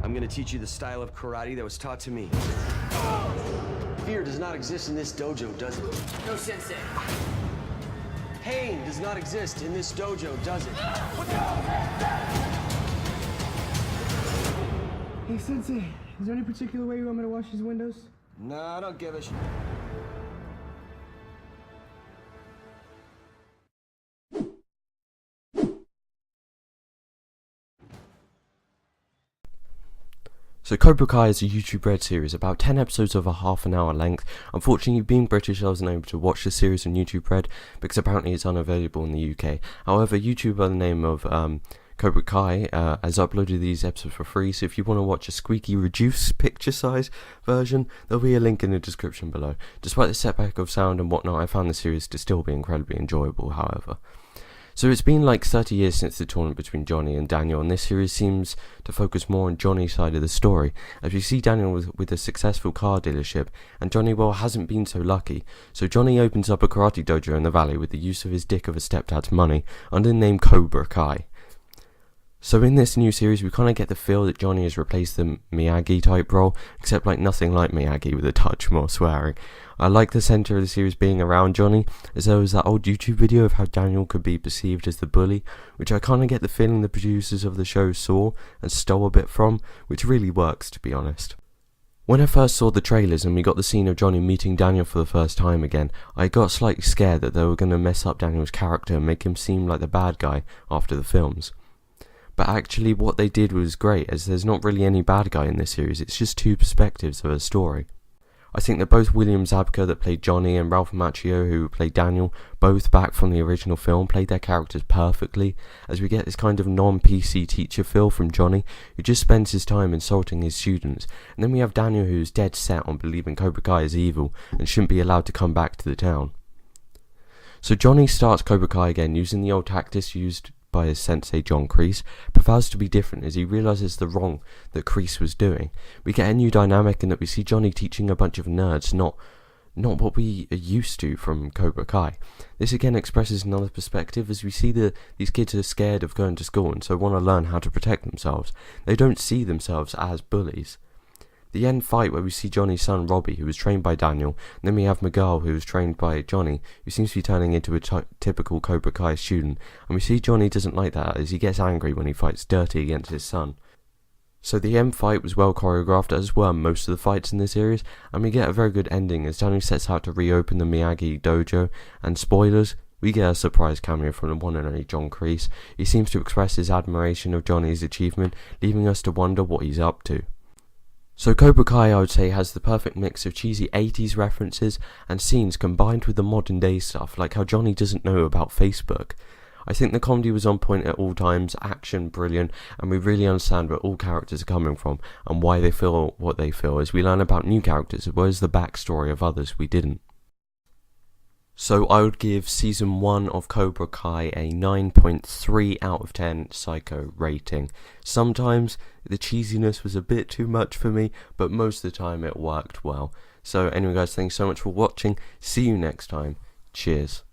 I'm gonna teach you the style of karate that was taught to me. Fear does not exist in this dojo, does it? No, Sensei. Pain does not exist in this dojo, does it? Hey, Sensei, is there any particular way you want me to wash these windows? No, I don't give a shit. So Cobra Kai is a YouTube Red series, about 10 episodes of a half an hour length. Unfortunately, being British, I wasn't able to watch the series on YouTube Red because apparently it's unavailable in the UK. However, YouTube by the name of Cobra Kai has uploaded these episodes for free, so if you want to watch a squeaky reduced picture size version, there'll be a link in the description below. Despite the setback of sound and whatnot, I found the series to still be incredibly enjoyable, however. So it's been like 30 years since the tournament between Johnny and Daniel, and this series seems to focus more on Johnny's side of the story, as we see Daniel with a successful car dealership, and Johnny, well, hasn't been so lucky. So Johnny opens up a karate dojo in the valley with the use of his dick of a stepdad's money, under the name Cobra Kai. So in this new series, we kind of get the feel that Johnny has replaced the Miyagi type role, except like nothing like Miyagi with a touch more swearing. I like the centre of the series being around Johnny, as there was that old YouTube video of how Daniel could be perceived as the bully, which I kind of get the feeling the producers of the show saw and stole a bit from, which really works, to be honest. When I first saw the trailers and we got the scene of Johnny meeting Daniel for the first time again, I got slightly scared that they were going to mess up Daniel's character and make him seem like the bad guy after the films. But actually what they did was great, as there's not really any bad guy in this series, it's just two perspectives of a story. I think that both William Zabka that played Johnny and Ralph Macchio who played Daniel, both back from the original film, played their characters perfectly, as we get this kind of non-PC teacher feel from Johnny, who just spends his time insulting his students, and then we have Daniel who's dead set on believing Cobra Kai is evil and shouldn't be allowed to come back to the town. So Johnny starts Cobra Kai again using the old tactics used by his sensei John Kreese, but vows to be different as he realises the wrong that Kreese was doing. We get a new dynamic in that we see Johnny teaching a bunch of nerds, not what we are used to from Cobra Kai. This again expresses another perspective, as we see that these kids are scared of going to school and so want to learn how to protect themselves. They don't see themselves as bullies. The end fight where we see Johnny's son Robbie, who was trained by Daniel, and then we have Miguel, who was trained by Johnny, who seems to be turning into a typical Cobra Kai student, and we see Johnny doesn't like that as he gets angry when he fights dirty against his son. So the end fight was well choreographed, as were most of the fights in this series, and we get a very good ending as Daniel sets out to reopen the Miyagi dojo, and spoilers, we get a surprise cameo from the one and only John Kreese. He seems to express his admiration of Johnny's achievement, leaving us to wonder what he's up to. So Cobra Kai, I would say, has the perfect mix of cheesy 80s references and scenes combined with the modern day stuff, like how Johnny doesn't know about Facebook. I think the comedy was on point at all times, action brilliant, and we really understand where all characters are coming from and why they feel what they feel, as we learn about new characters as well as the backstory of others we didn't. So I would give Season 1 of Cobra Kai a 9.3 out of 10 psycho rating. Sometimes the cheesiness was a bit too much for me, but most of the time it worked well. So anyway guys, thanks so much for watching. See you next time. Cheers.